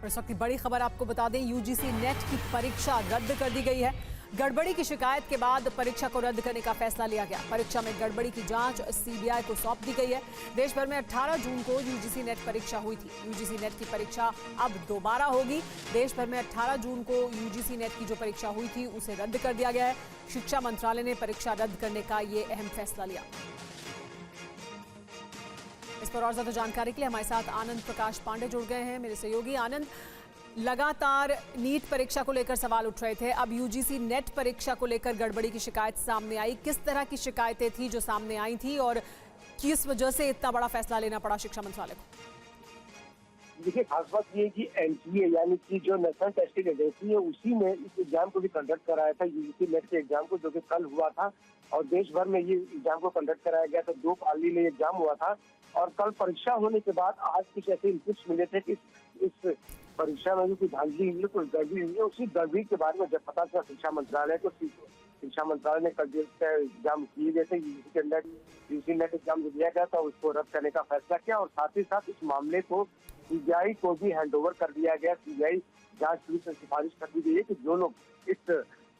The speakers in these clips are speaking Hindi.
इस वक्त की बड़ी खबर आपको बता दें, यूजीसी नेट की परीक्षा रद्द कर दी गई है। गड़बड़ी की शिकायत के बाद परीक्षा को रद्द करने का फैसला लिया गया। परीक्षा में गड़बड़ी की जांच सीबीआई को सौंप दी गई है। देश भर में 18 जून को यूजीसी नेट परीक्षा हुई थी। यूजीसी नेट की परीक्षा अब दोबारा होगी। देश भर में 18 जून को यूजीसी नेट की जो परीक्षा हुई थी उसे रद्द कर दिया गया है। शिक्षा मंत्रालय ने परीक्षा रद्द करने का ये अहम फैसला लिया। इस पर और ज्यादा जानकारी के लिए हमारे साथ आनंद प्रकाश पांडे जुड़ गए हैं, मेरे सहयोगी। आनंद, लगातार नीट परीक्षा को लेकर सवाल उठ रहे थे, अब यूजीसी नेट परीक्षा को लेकर गड़बड़ी की शिकायत सामने आई। किस तरह की शिकायतें थी जो सामने आई थी और किस वजह से इतना बड़ा फैसला लेना पड़ा शिक्षा मंत्रालय को? देखिए, खास बात ये है कि एनटीए यानी कि जो नेशनल टेस्टिंग एजेंसी है उसी ने इस एग्जाम को भी कंडक्ट कराया था, यूजीसी नेट के एग्जाम को, जो कि कल हुआ था। और देश भर में ये एग्जाम को कंडक्ट कराया गया था। 2 पाली में एग्जाम हुआ था और कल परीक्षा होने के बाद आज कुछ ऐसे इनपुट्स मिले थे कि इस परीक्षा में भी कुछ धांधली हुई है, कुछ गड़बड़ी हुई है। उसी गड़बड़ी के बारे में जब पता चला शिक्षा मंत्रालय को, शिक्षा मंत्रालय ने कल एग्जाम किए गए थे, यूजीसी नेट एग्जाम जो दिया गया था उसको रद्द करने का फैसला किया और साथ ही साथ इस मामले को सीबीआई को भी हैंडओवर कर दिया गया। सीबीआई जांच पुलिस से सिफारिश कर दी गई है कि जो लोग इस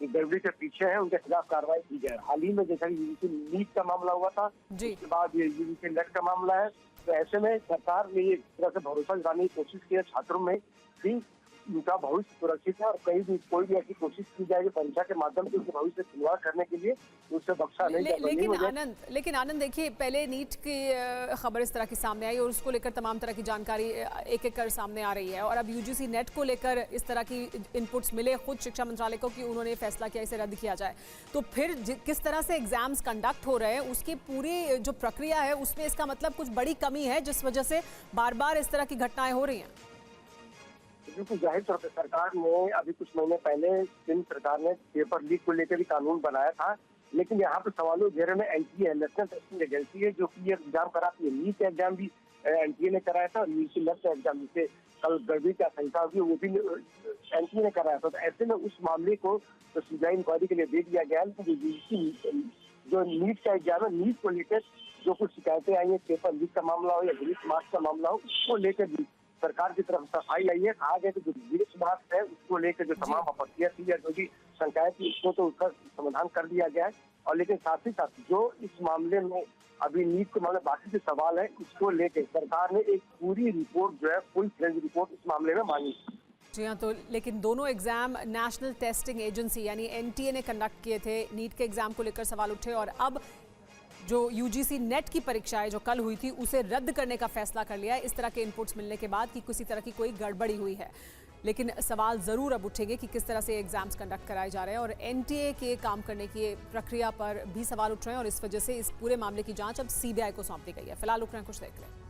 गड़बड़ी के पीछे हैं उनके खिलाफ कार्रवाई की जाए। हाल ही में जैसा यूजीसी नीट का मामला हुआ था, उसके बाद ये यूजीसी नेट का मामला है, तो ऐसे में सरकार ने ये तरह से भरोसा दिलाने की कोशिश की है छात्रों में कि उनका भविष्य सुरक्षित है और कहीं भी कोई भी ऐसी कोशिश की जाएगी परीक्षा के माध्यम से उनके भविष्य से खिलवाड़ करने के लिए, उससे बख्शा नहीं जाएगा। लेकिन आनंद देखिए, पहले नीट की खबर इस तरह की सामने आई और उसको लेकर तमाम तरह की जानकारी एक एक कर सामने आ रही है और अब यूजीसी नेट को लेकर इस तरह की इनपुट्स मिले खुद शिक्षा मंत्रालय को कि उन्होंने फैसला किया इसे रद्द किया जाए। तो फिर किस तरह से एग्जाम्स कंडक्ट हो रहे हैं उसकी पूरी जो प्रक्रिया है उसमें इसका मतलब कुछ बड़ी कमी है जिस वजह से बार बार इस तरह की घटनाएं हो रही हैं। बिल्कुल, जाहिर तौर पर सरकार ने अभी कुछ महीने पहले केंद्र सरकार ने पेपर लीक को लेकर भी कानून बनाया था, लेकिन यहाँ पे सवालों घेरे में एनटीए नेशनल टेस्टिंग एजेंसी है जो कि ये एग्जाम कराती है। नीट एग्जाम भी एनटीए ने कराया था और यूजीसी नेट का एग्जाम जिससे कल गड़बड़ी की आशंका होगी वो भी एनटीए ने कराया था। तो ऐसे में उस मामले को तो सीबीआई इंक्वायरी के लिए दे दिया गया है। जो नीट का एग्जाम है, नीट को लेकर जो कुछ शिकायतें आई है, पेपर लीक का मामला हो या ग्रीस मार्क्स का मामला हो, उसको लेकर भी सरकार की तरफ सफाई आई है। कहा गया कि जो ग्रीस मार्क्स है उसको लेकर जो तमाम आपत्तियां थी या जो भी शंकाएं थी उसको तो उसका समाधान कर दिया गया है। और लेकिन साथ ही साथ जो इस मामले में अभी नीट के मामले बाकी के सवाल है उसको लेकर सरकार ने एक पूरी रिपोर्ट जो है फुल फ्लेज रिपोर्ट इस मामले में मांगी। जी हाँ, तो लेकिन दोनों एग्जाम नेशनल टेस्टिंग एजेंसी यानी एनटीए ने कंडक्ट किए थे। नीट के एग्जाम को लेकर सवाल उठे और अब जो यूजीसी नेट की परीक्षा है जो कल हुई थी उसे रद्द करने का फैसला कर लिया है इस तरह के इनपुट्स मिलने के बाद कि किसी तरह की कोई गड़बड़ी हुई है। लेकिन सवाल जरूर अब उठेंगे कि किस तरह से एग्जाम्स कंडक्ट कराए जा रहे हैं और एनटीए के काम करने की प्रक्रिया पर भी सवाल उठ रहे हैं और इस वजह से इस पूरे मामले की जांच अब सीबीआई को सौंप दी गई है। फिलहाल रुक रहे हैं, कुछ देख लें।